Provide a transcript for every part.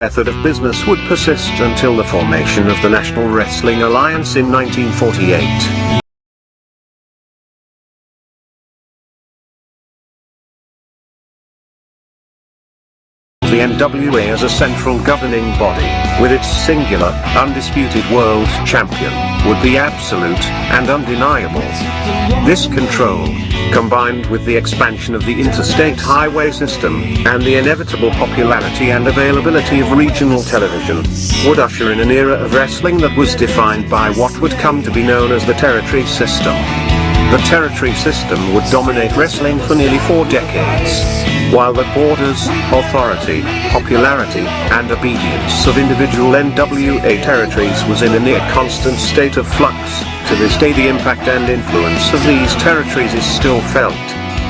method of business would persist until the formation of the National Wrestling Alliance in 1948. The NWA as a central governing body, with its singular, undisputed world champion, would be absolute and undeniable. This control, combined with the expansion of the interstate highway system, and the inevitable popularity and availability of regional television, would usher in an era of wrestling that was defined by what would come to be known as the territory system. The territory system would dominate wrestling for nearly 4 decades, while the borders, authority, popularity, and obedience of individual NWA territories was in a near constant state of flux. To this day, the impact and influence of these territories is still felt.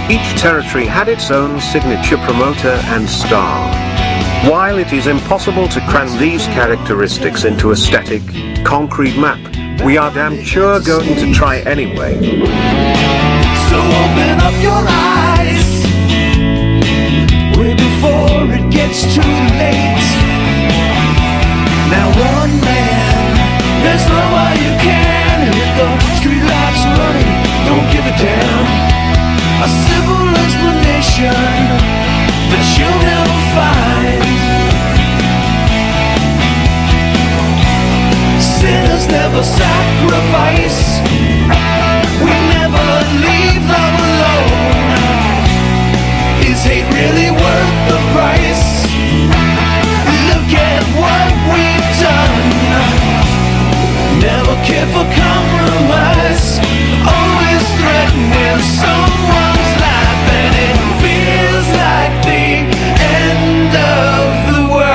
Each territory had its own signature promoter and star. While it is impossible to cram these characteristics into a static, concrete map, we are damn sure going to try anyway. So open up your eyes way before it gets too late. Now one man, there's no way you can. And with the street lights running, don't give a damn. A simple explanation that you'll never find. Sinners never sacrifice. We never leave love alone. Is hate really worth the price? Look at what we've done. Never cared for compromise. Always threatening someone's life, and it feels like the end of the world.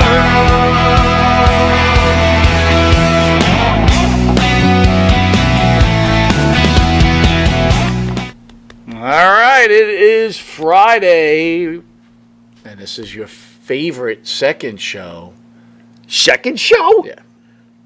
All right, it is Friday, and this is your favorite second show. Second show? Yeah.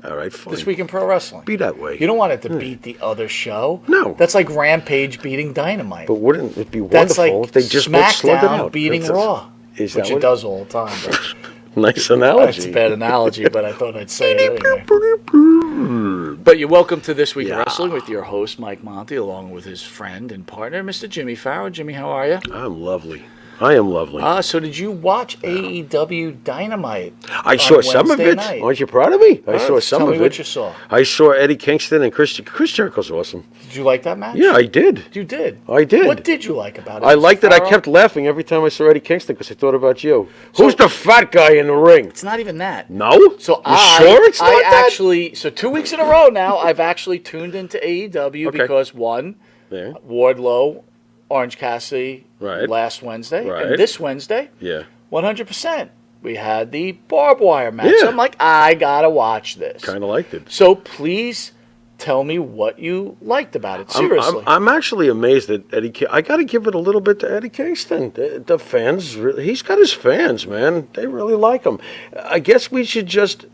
All right, fine. This week in pro wrestling. Be that way. You don't want it to beat the other show. No. That's like Rampage beating Dynamite. But wouldn't it be That's wonderful like if they just both slugged it SmackDown out? beating Raw, Is which that it what? does all the time. But Nice analogy. that's a bad analogy, but I thought I'd say it anyway. But you're welcome to This Week in Wrestling with your host, Mike Monty, along with his friend and partner, Mr. Jimmy Farrow. Jimmy, how are you? I'm lovely. I am lovely. So did you watch AEW Dynamite? I saw some of Wednesday it. night? Aren't you proud of me? I saw some Tell of me it. what you saw. I saw Eddie Kingston and Chris Jericho's awesome. Did you like that match? Yeah, I did. You did? I did. What did you like about it? I liked that I Farrell? kept laughing every time I saw Eddie Kingston because I thought about you. Who's the fat guy in the ring? It's not even that. No? So you sure it's not that? actually, so 2 weeks in a row now, I've actually tuned into AEW Okay. because one, Yeah. Wardlow, Orange Cassidy Right. last Wednesday, Right. and this Wednesday, Yeah. 100%. We had the barbed wire match. Yeah. I'm like, I gotta watch this. Kind of liked it. So please tell me what you liked about it. Seriously. I'm actually amazed at Eddie. I got to give it a little bit to Eddie Kingston. The fans, he's got his fans, man. They really like him. I guess we should just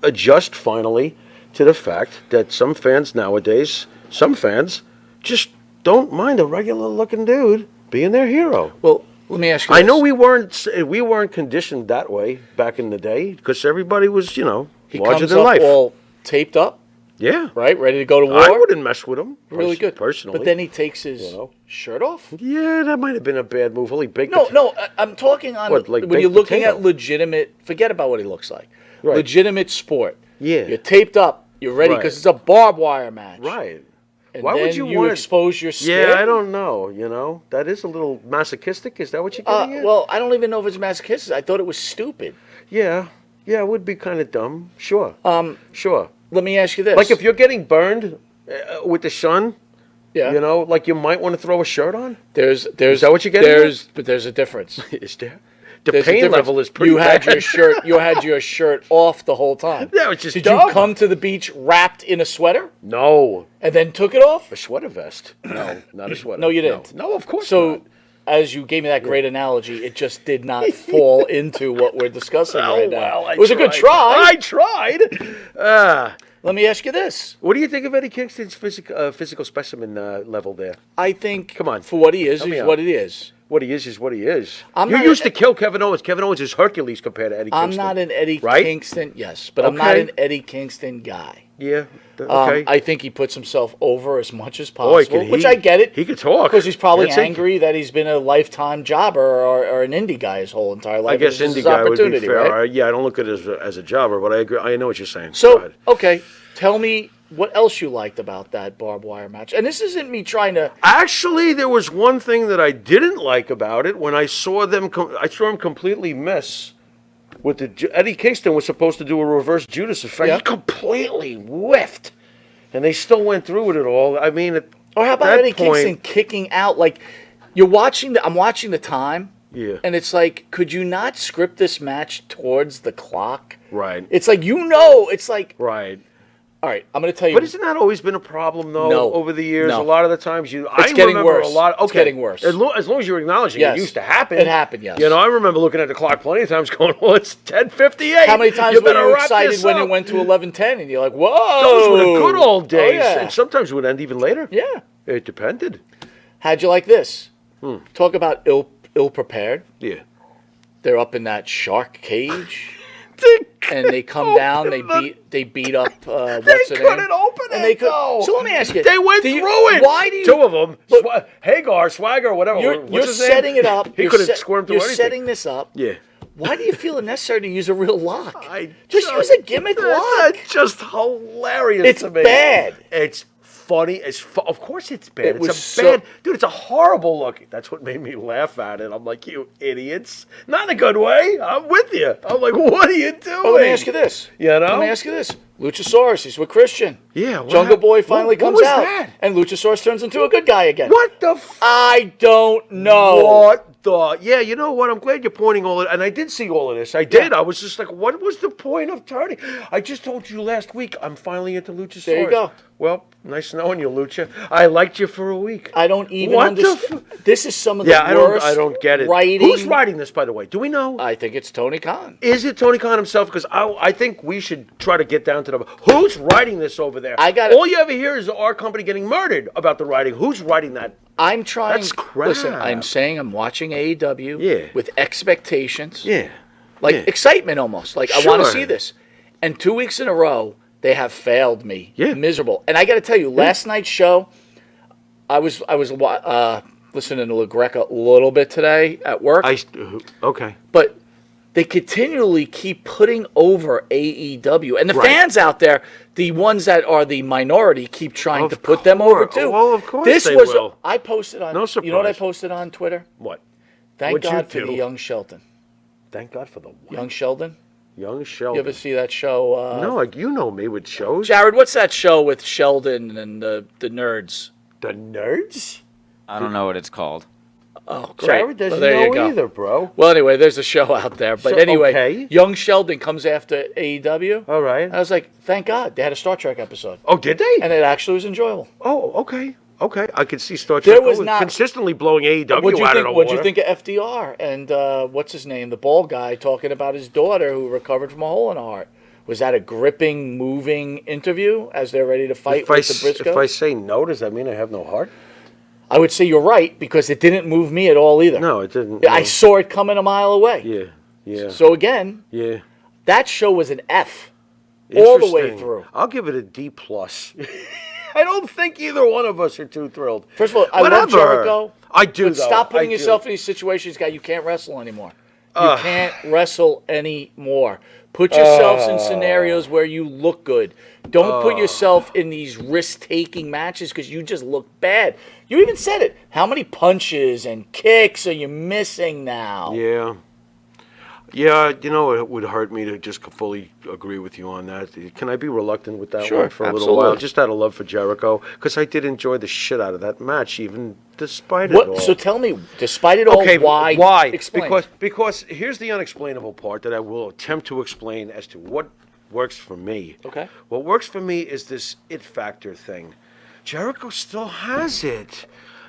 adjust finally to the fact that some fans nowadays, just don't mind a regular-looking dude being their hero. Well, let me ask you I this. know we weren't conditioned that way back in the day because everybody was, He larger comes than up life. all taped up, Yeah, right? Ready to go to war? I wouldn't mess with him. Really good. personally. But then he takes his shirt off? Yeah, that might have been a bad move. Only baked No, I'm talking on What, like when you're baked looking potato? at legitimate, forget about what he looks like. Right. Legitimate sport. Yeah. You're taped up. You're ready Right. because it's a barbed wire match. Right. And Why then would you want expose your skin? Yeah, I don't know. That is a little masochistic. Is that what you're getting at? Well, I don't even know if it's masochistic. I thought it was stupid. Yeah, it would be kind of dumb. Sure. Sure. Let me ask you this. Like if you're getting burned with the sun, yeah. like you might want to throw a shirt on. There's Is that what you're getting at? But there's a difference. Is there? The There's a pain difference. level is pretty You had bad. you had your shirt off the whole time. Yeah, it's just Did dumb. you come to the beach wrapped in a sweater No. and then took it off? A sweater vest. No, not a sweater. No, you didn't. No, of course So, not. as you gave me that great analogy, it just did not fall into what we're discussing right now. Well, It was a good try. I tried. Let me ask you this. What do you think of Eddie Kingston's physical specimen level there? I think, Come on. for what he is, Help me he's out. what it is. what he is what he is. I'm You not used to kill Kevin Owens. Kevin Owens is Hercules compared to Eddie I'm Kingston. not an Eddie right? Kingston, yes, but I'm not Okay. an Eddie Kingston guy. Yeah. Okay. I think he puts himself over as much as Boy, possible, can which he- I get it. he could talk. Because he's probably That's it. angry that he's been a lifetime jobber or an indie guy his whole entire life. I guess This is indie his guy would be opportunity, fair. right? Yeah, I don't look at it as a jobber, but I agree. I know what you're saying. Go So, ahead. okay, tell me what else you liked about that barbed wire match. And this isn't me trying to... Actually, there was one thing that I didn't like about it when I saw them. I saw him completely miss. With Eddie Kingston was supposed to do a reverse Judas effect. Yeah. He completely whiffed, and they still went through with it all. I mean, Or how about that Eddie point- Kingston kicking out? Like, I'm watching the time, Yeah. and it's like, could you not script this match towards the clock? Right. It's like, it's like, Right. all right, I'm going to tell you. But hasn't that always been a problem, though, No. over the years? No. A lot of the times I getting remember worse. a lot. Okay. It's getting worse. As long as you're acknowledging Yes. it used to happen. It happened, yes. You know, I remember looking at the clock plenty of times going, well, it's 10:58. How many times you were better you wrap excited this when up. it went to 11:10 and you're like, whoa? Those were the good old days. Oh, yeah. And sometimes it would end even later. Yeah. It depended. How'd you like this? Talk about ill prepared. Yeah. They're up in that shark cage. They And they come down. They beat up. What's They her couldn't name? open And it, they could. though. So let me ask you. They went do you- through it. Why do you? Two of them. But- Hagar, Swagger, whatever. You're What's his name? setting it up. He You're couldn't set- squirm through You're anything. setting this up. Yeah. Why do you feel it necessary to use a real lock? I Just use a gimmick lock. That's just hilarious It's to me. bad. It's funny. Of course it's bad. It It's was a bad... Dude, it's a horrible look. That's what made me laugh at it. I'm like, you idiots. Not in a good way. I'm with you. I'm like, what are you doing? Oh, let me ask you this. You know? Let me ask you this. Luchasaurus, he's with Christian. Yeah, what Jungle hap- Boy finally what comes was out. that? And Luchasaurus turns into a good guy again. What the I don't know. What the? Yeah, you know what? I'm glad you're pointing all of and I did see all of this. I did. I was just like, what was the point of turning? I just told you last week I'm finally into Luchasaurus. There you go. Well, nice knowing you, Lucha. I liked you for a week. I don't even What the understand. This is some of the Yeah, worst I don't get it. writing. Who's writing this, by the way? Do we know? I think it's Tony Khan. Is it Tony Khan himself? Because I think we should try to get down to the who's writing this over there. All you ever hear is our company getting murdered about the writing. Who's writing that? I'm trying. That's crap. Listen, I'm saying I'm watching AEW Yeah. with expectations. Yeah. Like Yeah. excitement almost. Like I want to Sure. see this. And 2 weeks in a row, they have failed me. Yeah. Miserable. And I got to tell you, last night's show, I was listening to LaGreca a little bit today at work. Okay. But they continually keep putting over AEW. And the Right. fans out there, the ones that are the minority, keep trying Of to put them over course. too. Well, of course this they was, will. I posted on, No you know what I surprise. posted on Twitter? What? Thank What'd you God for do? the young Shelton. Thank God for the what? Young Sheldon? Young You Sheldon. ever see that show? No, like you know me with shows. Jared, what's that show with Sheldon and the nerds? The nerds? I don't know what it's called. Oh, great. Jared doesn't Well, there you know go. either, bro. Well, anyway, there's a show out there. But So, anyway, okay. young Sheldon comes after AEW. All right. I was like, thank God. They had a Star Trek episode. Oh, did they? And it actually was enjoyable. Oh, okay. Okay. I could see Star There Trek was not- consistently blowing AEW What'd you out think? of the What'd you water. think of FDR and what's his name, the bald guy, talking about his daughter who recovered from a hole in her heart? Was that a gripping, moving interview as they're ready to fight If I, with the Briscoes? if I say no, does that mean I have no heart? I would say you're right because it didn't move me at all either. No, it didn't. I no. saw it coming a mile away. Yeah. Yeah. So again, Yeah. that show was an F all the way Interesting. through. I'll give it a D plus. I don't think either one of us are too thrilled. First of all, I love Whatever. Jericho. I do, But though. stop putting I do. yourself in these situations, guy. You can't wrestle anymore. You can't wrestle anymore. Put yourselves in scenarios where you look good. Don't put yourself in these risk-taking matches because you just look bad. You even said it. How many punches and kicks are you missing now? Yeah. Yeah, you know, it would hurt me to just fully agree with you on that. Can I be reluctant with that Sure, one for a little absolutely. while? Just out of love for Jericho, because I did enjoy the shit out of that match, even despite it all. What? So tell me, despite it all, Okay, why? why? Explain. Because here's the unexplainable part that I will attempt to explain as to what works for me. Okay. What works for me is this it factor thing. Jericho still has it.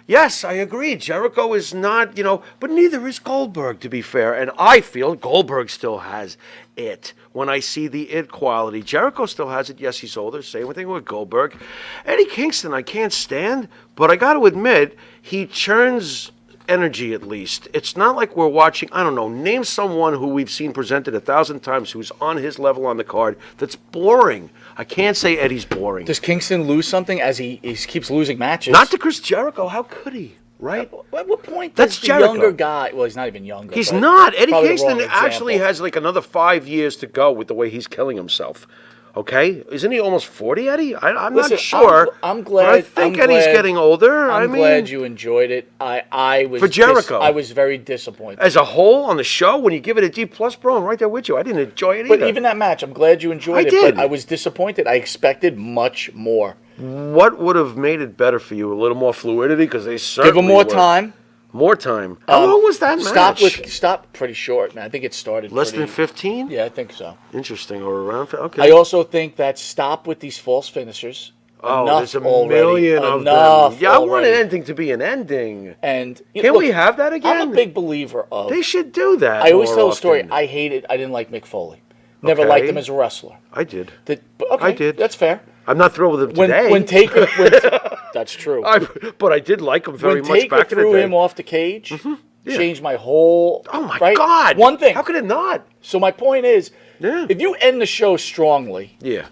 Yes, I agree. Jericho is not, but neither is Goldberg, to be fair. And I feel Goldberg still has it when I see the it quality. Jericho still has it. Yes, he's older. Same thing with Goldberg. Eddie Kingston, I can't stand, but I got to admit, he churns energy at least. It's not like we're watching, I don't know, name someone who we've seen presented 1,000 times who's on his level on the card that's boring. I can't say Eddie's boring. Does Kingston lose something as he keeps losing matches? Not to Chris Jericho. How could he? Right? At what point That's does the Jericho. younger guy... Well, he's not even younger. He's but not. Eddie probably the Kingston wrong actually example. has like another 5 years to go with the way he's killing himself. Okay? Isn't he almost 40, Eddie? I'm Listen, not sure. I'm glad. But I think Eddie's getting older. I'm glad you enjoyed it. I was For Jericho. I was very disappointed. As a whole on the show, when you give it a D+, bro, I'm right there with you. I didn't enjoy it But either. even that match, I'm glad you enjoyed I it. did. But I was disappointed. I expected much more. What would have made it better for you? A little more fluidity? Because they certainly Give him more were. time. More time. How long was that match? Stop pretty short, man. I think it started Less pretty- than 15? Yeah, I think so. Interesting. Or around... Okay. I also think that stop with these false finishers. Oh, Enough there's a already. million of Enough them. Yeah, I want already. an ending to be an ending. And Can look, we have that again? I'm a big believer of. They should do that. I always more tell the story. often. I didn't like Mick Foley. Never Okay. liked him as a wrestler. I did. Okay, I did. That's fair. I'm not thrilled with him today. When Taker, that's true. But I did like him very when much Taker back in the threw day. him off the cage, Yeah. changed my whole. Oh my right? God! One thing. How could it not? So my point is, Yeah. if you end the show strongly Yeah.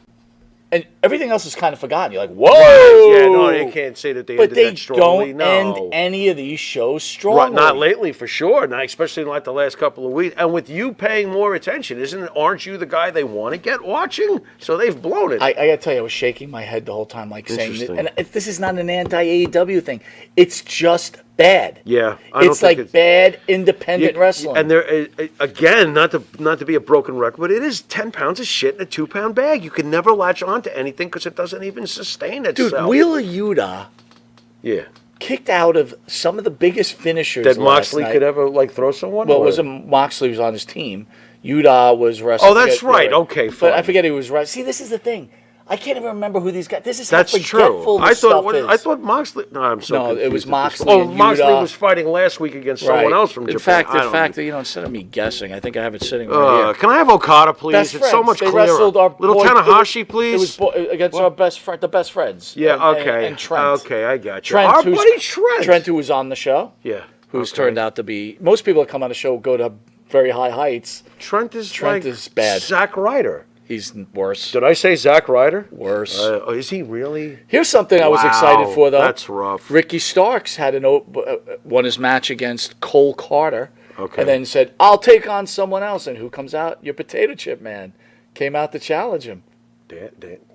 and everything else is kind of forgotten, you're like, whoa! Yeah. No, you can't say that they But ended they that strongly. don't No. end any of these shows strongly. Right, not lately for sure. Not especially in like the last couple of weeks. And with you paying more attention, aren't you the guy they want to get watching? So they've blown it. I gotta tell you, I was shaking my head the whole time, like saying, Interesting. and this is not an anti-AEW thing. It's just bad. Yeah, I don't It's think like bad independent wrestling. And there, again, not to be a broken record, but it is 10 pounds of shit in a 2-pound bag. You can never latch on to anything because it doesn't even sustain itself. Dude, Wheeler Yuta Yeah. kicked out of some of the biggest finishers That last Moxley night. could ever like throw someone. Well, it or- wasn't Moxley was on his team. Yuta was wrestling. Oh, that's right. Okay, But I fine. forget who was wrestling. See, this is the thing. I can't even remember who these guys. This is That's how true. forgetful this stuff is. I thought Moxley. No, I'm so No, it confused was at this Moxley point. Oh, and Moxley Yuta. was fighting last week against someone Right. else from in Japan. fact, instead of me guessing, I think I have it sitting right here. Can I have Okada, please? Best It's so friends. much They clearer. wrestled our Little boy- Tanahashi, please. It was against our best friend, the best friends. Yeah. and- Okay. And Trent. Okay, I got you. Trent, Our who's- buddy Trent. Trent, who was on the show, Yeah. who's okay. turned out to be. Most people that come on the show go to very high heights. Trent is bad. Zack Ryder. He's worse. Did I say Zack Ryder? Worse. Is he really? Here's something I was Wow, excited for, though. That's rough. Ricky Starks had won his match against Cole Carter, Okay. and then said, "I'll take on someone else." And who comes out? Your potato chip man came out to challenge him.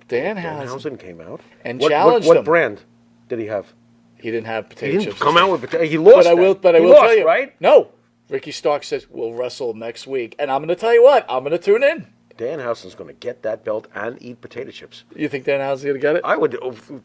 Danhausen came out And what, challenged what him. brand did he have? He didn't have He potato didn't chips. come out with potato. He lost. But I He will lost, tell you, right? No, Ricky Starks says we'll wrestle next week, and I'm going to tell you what, I'm going to tune in. Danhausen's going to get that belt and eat potato chips. You think Danhausen's going to get it? I would.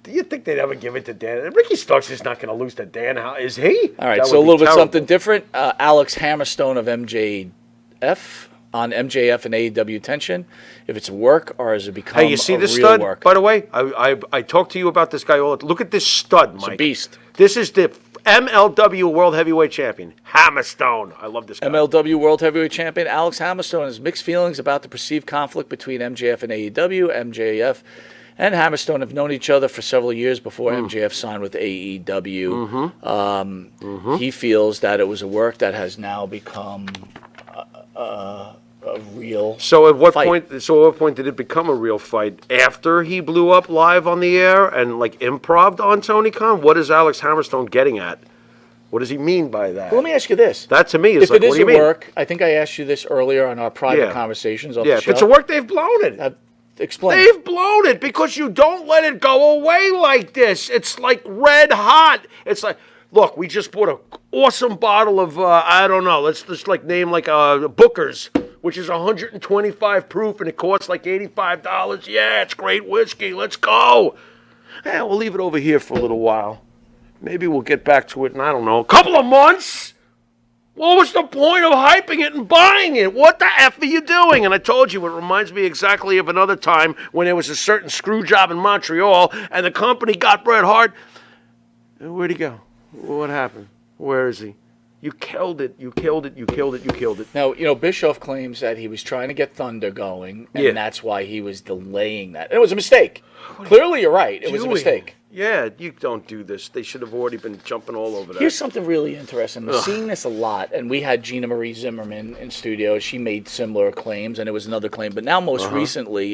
Do you think they'd ever give it to Dan? Ricky Starks is not going to lose to Danhausen, is he? All right, That so a would be little bit terrible. something different. Alex Hammerstone of MJF on MJF and AEW tension. If it's work or has it become Hey, you see a this real stud? work? By the way, I talk to you about this guy all the time. Look at this stud, Mike. It's a beast. This is the MLW World Heavyweight Champion, Hammerstone. I love this guy. MLW World Heavyweight Champion Alex Hammerstone has mixed feelings about the perceived conflict between MJF and AEW. MJF and Hammerstone have known each other for several years before MJF signed with AEW. He feels that it was a work that has now become a real. So at what fight. point? So at what point did it become a real fight? After he blew up live on the air and like improv'd on Tony Khan? What is Alex Hammerstone getting at? What does he mean by that? Well, let me ask you this. That to me is If like, it what is do you a mean? work, I think I asked you this earlier on our private Yeah. conversations on Yeah, the if show. it's a work, they've blown it. Explain. They've blown it because you don't let it go away like this. It's like red hot. It's like, look, we just bought an awesome bottle of, I don't know, let's just like name like Booker's, which is 125 proof and it costs like $85. Yeah, it's great whiskey. Let's go. Yeah, we'll leave it over here for a little while. Maybe we'll get back to it in, I don't know, a couple of months. What was the point of hyping it and buying it? What the F are you doing? And I told you, it reminds me exactly of another time when there was a certain screw job in Montreal and the company got Bret Hart. Where'd he go? What happened? Where is he? You killed it. You killed it. You killed it. You killed it. Now, Bischoff claims that he was trying to get Thunder going, and Yeah. that's why he was delaying that. And it was a mistake. Clearly, you're right. It was a mistake. Yeah, you don't do this. They should have already been jumping all over that. Here's something really interesting. We're seeing this a lot, and we had Gina Marie Zimmerman in studio. She made similar claims, and it was another claim. But now, most recently,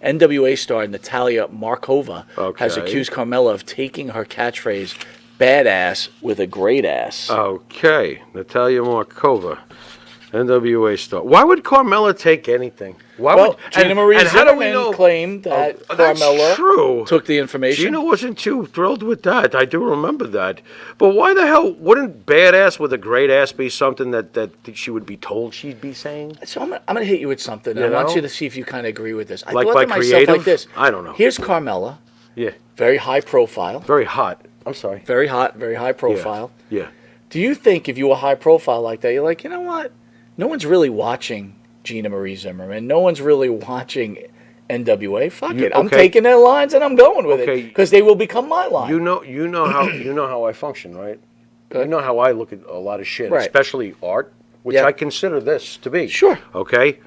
NWA star Natalia Markova has accused Carmella of taking her catchphrase, badass with a great ass. Okay, Natalia Markova, NWA star. Why would Carmella take anything? Well, Gina Marie Zimmerman claimed that Carmella took the information. Gina wasn't too thrilled with that. I do remember that. But why the hell wouldn't badass with a great ass be something that she would be told she'd be saying? So I'm going to hit you with something. And I want you to see if you kind of agree with this. I like thought by to myself creative? like this. I don't know. Here's Carmella. Yeah. Very high profile. Very hot. I'm sorry. Very hot, very high profile. Yeah. Do you think if you were high profile like that, you're like, you know what? No one's really watching Gina Marie Zimmerman. No one's really watching NWA. Fuck it. I'm taking their lines and I'm going with it because they will become my line. You know how I function, right? You know how I look at a lot of shit, especially art, which I consider this to be. Sure. Okay.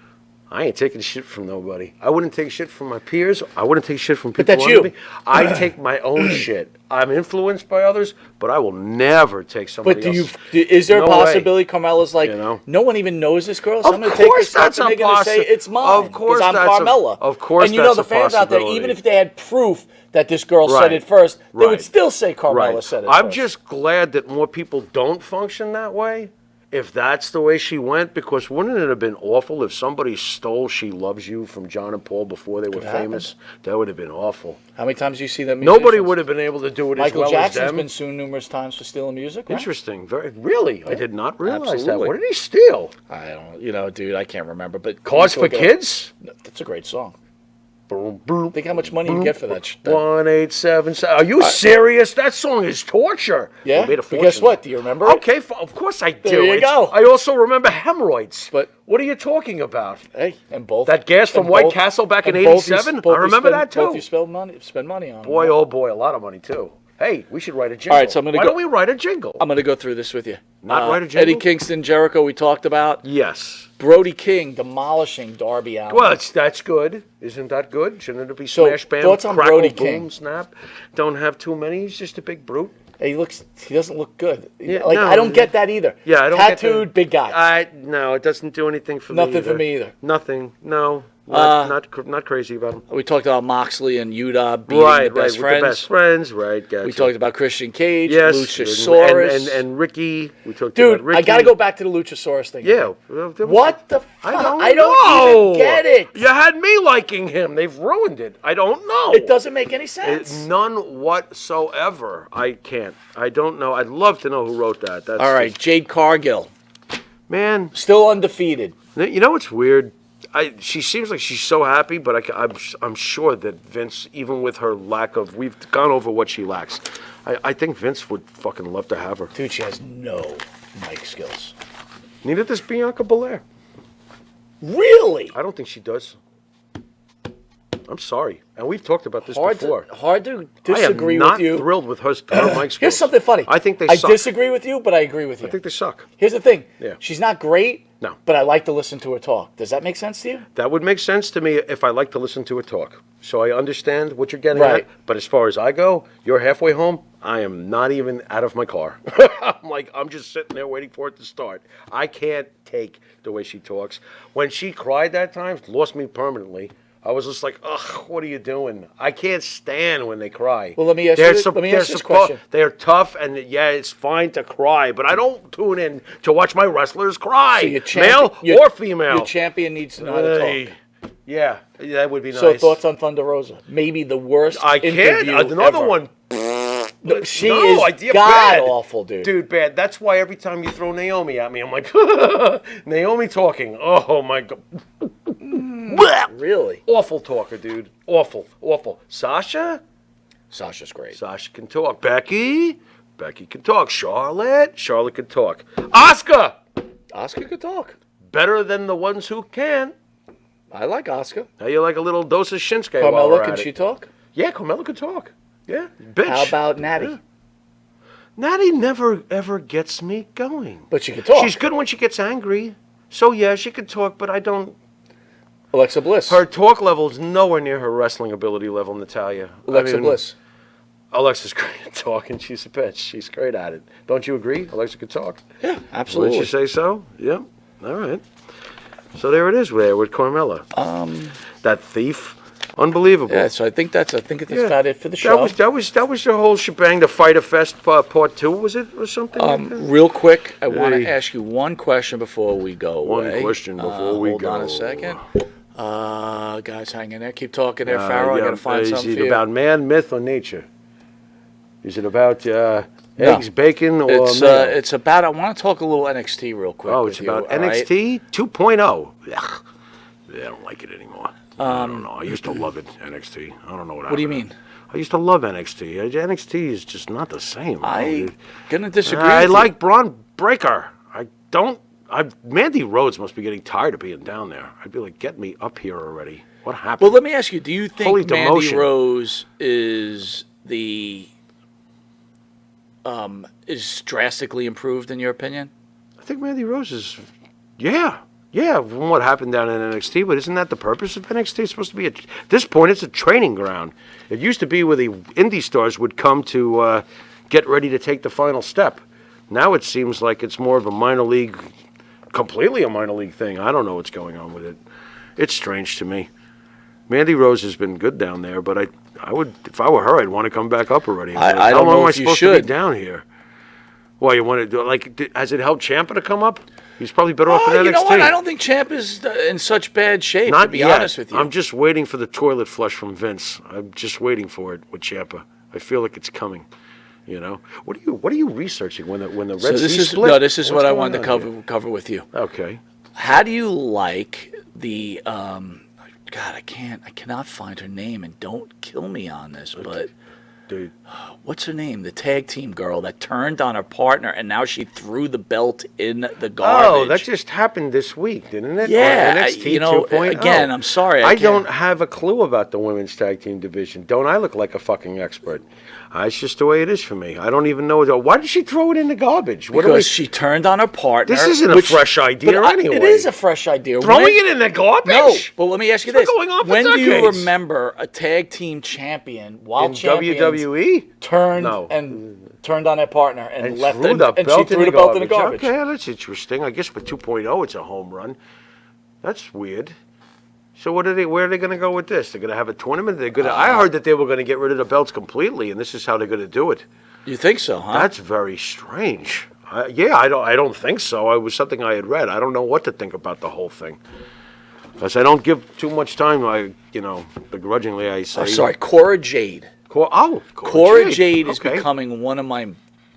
I ain't taking shit from nobody. I wouldn't take shit from my peers. I wouldn't take shit from people. But that's under you. Me. I take my own shit. I'm influenced by others, but I will never take somebody else. Is there a possibility Carmella's like, no one even knows this girl, so I'm going to take this stuff and they're going to say it's mine because I'm Carmella. Of course, and the fans out there, even if they had proof that this girl said it first, they would still say Carmella said it first. I'm just glad that more people don't function that way. If that's the way she went, because wouldn't it have been awful if somebody stole "She Loves You" from John and Paul before they were famous? That would have been awful. How many times do you see them? Nobody would have been able to do it as well as them. Michael Jackson's been sued numerous times for stealing music. Right? Interesting. Really? I did not realize that. What did he steal? I don't. Dude, I can't remember. But Cars for Kids? That's a great song. Boom, boom, think how much money you get for that. 1877. Are you serious? That song is torture. Yeah. But guess what? Do you remember? Okay, of course I do. There you go. I also remember hemorrhoids. But what are you talking about? Hey, and both that gas from White Castle back in '87. I remember that too. Both you spend money on. Boy, oh boy, a lot of money too. Hey, we should write a jingle. All right, so why don't we write a jingle? I'm going to go through this with you. Write a jingle? Eddie Kingston, Jericho, we talked about. Yes. Brody King demolishing Darby Allin. Well, that's good. Isn't that good? Shouldn't it be smash, bam, thoughts on crackle, Brody boom, King? Snap? Don't have too many. He's just a big brute. He doesn't look good. Yeah, I don't get that either. Yeah, I don't Tattooed, big guy. No, it doesn't do anything for me. Nothing for me either. Nothing. No. Not crazy about him. We talked about Moxley and Yuta being the best friends. The best friends, right? Gotcha. We talked about Christian Cage, yes, Luchasaurus, and Ricky. We talked about Ricky. I got to go back to the Luchasaurus thing. Yeah. What the fuck? I don't even get it. You had me liking him. They've ruined it. I don't know. It doesn't make any sense. None whatsoever. I can't. I don't know. I'd love to know who wrote that. That's all right, Jade Cargill. Man. Still undefeated. You know what's weird? She seems like she's so happy, but I'm sure that Vince, even with her lack of, we've gone over what she lacks. I think Vince would fucking love to have her. Dude, she has no mic skills. Neither does Bianca Belair. Really? I don't think she does. I'm sorry, and we've talked about this before. Hard to disagree with you. I am not thrilled with her mic skills. Here's something funny. I think they suck. I disagree with you, but I agree with you. I think they suck. Here's the thing. Yeah. She's not great. No. But I like to listen to her talk. Does that make sense to you? That would make sense to me if I like to listen to her talk. So I understand what you're getting at. But as far as I go, you're halfway home. I am not even out of my car. I'm just sitting there waiting for it to start. I can't take the way she talks. When she cried that time, it lost me permanently. I was just like, ugh, what are you doing? I can't stand when they cry. Well, let me ask you this question. They're tough, and yeah, it's fine to cry, but I don't tune in to watch my wrestlers cry, male or female. Your champion needs to know how to talk. Yeah, that would be nice. So thoughts on Thunder Rosa? Maybe the worst interview Another ever. one. She is god-awful, dude. Dude, bad. That's why every time you throw Naomi at me, I'm like, Naomi talking. Oh, my God. Really? Awful talker, dude. Awful. Sasha's great. Sasha can talk. Becky can talk. Charlotte can talk. Asuka could talk. Better than the ones who can. I like Asuka. How you like a little dose of Shinsuke? Carmella, can she talk? Yeah, Carmella could talk. Yeah, bitch. How about Natty? Yeah. Natty never ever gets me going. But she can talk. She's good when she gets angry. So yeah, she can talk, but I don't. Alexa Bliss. Her talk level is nowhere near her wrestling ability level, Natalia. Alexa Bliss. Alexa's great at talking. She's a bitch. She's great at it. Don't you agree? Alexa can talk. Yeah, absolutely. Wouldn't you say so? Yep. All right. So there it is there with Carmella. That thief. Unbelievable. Yeah, so I think that's about it for the show. That was the whole shebang. The Fighter Fest part 2, was it, or something? Like that? Real quick, I want to ask you one question before we go away. One question before we hold go. Hold on a second. Guys, hang in there. Keep talking there, Farrell. I got to find something Is for it you. about man, myth, or nature? Is it about eggs, bacon, or it's about. I want to talk a little NXT real quick. Oh, it's about NXT 2.0. Ugh. Yeah, I don't like it anymore. I don't know. I used to love it, NXT. I don't know what happened. What do you mean? I used to love NXT. NXT is just not the same. I'm gonna disagree. I with like Braun Breaker. I don't. Mandy Rhodes must be getting tired of being down there. I'd be like, get me up here already. What happened? Well, let me ask you. Do you Holy think Mandy demotion. Rose is is drastically improved in your opinion? I think Mandy Rose is, yeah, from what happened down in NXT. But isn't that the purpose of NXT? It's supposed to be at this point, it's a training ground. It used to be where the indie stars would come to get ready to take the final step. Now it seems like it's more of a minor league, completely a minor league thing. I don't know what's going on with it. It's strange to me. Mandy Rose has been good down there, but I would, if I were her, I'd want to come back up already. I How don't long know am I if you supposed to should. be down here? Well, you want to do like? Has it helped Ciampa to come up? He's probably better off in NXT. You know what? I don't think Champ is in such bad shape. Not to be yet. honest with you, I'm just waiting for the toilet flush from Vince. I'm just waiting for it with Ciampa. I feel like it's coming. You know, what are you researching when the Red Sea split? No, this is What's what I going wanted to on here? cover with you. Okay. How do you like the God, I cannot find her name, and don't kill me on this, but Dude. what's her name? The tag team girl that turned on her partner, and now she threw the belt in the garbage. Oh, that just happened this week, didn't it? Yeah, On NXT you know, 2.0. again, I'm sorry. I can't- don't have a clue about the women's tag team division. Don't I look like a fucking expert? It's just the way it is for me. I don't even know. Why did she throw it in the garbage? Because she turned on her partner. This isn't a fresh idea anyway. It is a fresh idea. Throwing it in the garbage? No, but let me ask you It's been this. going on for When do you decades. remember a tag team champion while in champions WWE? turned No. and turned on her partner and left threw and, the and belt she threw the belt in the garbage? Okay, that's interesting. I guess for 2.0 it's a home run. That's weird. So where are they going to go with this? They're going to have a tournament? I heard that they were going to get rid of the belts completely, and this is how they're going to do it. You think so, huh? That's very strange. I don't think so. It was something I had read. I don't know what to think about the whole thing. Because I don't give too much time. Begrudgingly I say. Oh, sorry, Cora Jade. Cora Jade is Okay. becoming one of my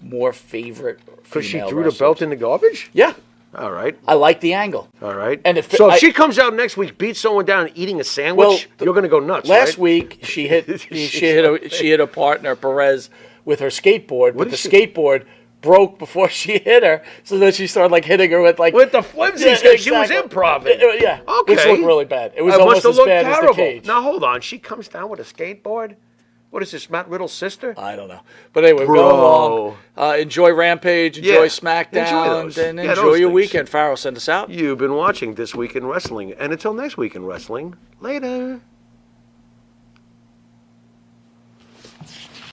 more favorite Because she female threw the wrestlers. belt in the garbage? Yeah, All right. I like the angle. All right. And if so if she comes out next week, beats someone down, and eating a sandwich, you're going to go nuts, Last right? week she hit a partner Perez with her skateboard, but the is she- skateboard broke before she hit her, so then she started hitting her with With the flimsies, she was improving. Yeah, Okay. which looked really bad. It was It almost must have as looked bad terrible. as the cage. Now hold on, she comes down with a skateboard. What is this, Matt Riddle's sister? I don't know, but anyway, Bro. go along. Enjoy Rampage, enjoy Yeah. SmackDown, Enjoy those. and Yeah, enjoy those your things. weekend. Farrell, send us out. You've been watching This Week in Wrestling, and until next week in wrestling, later.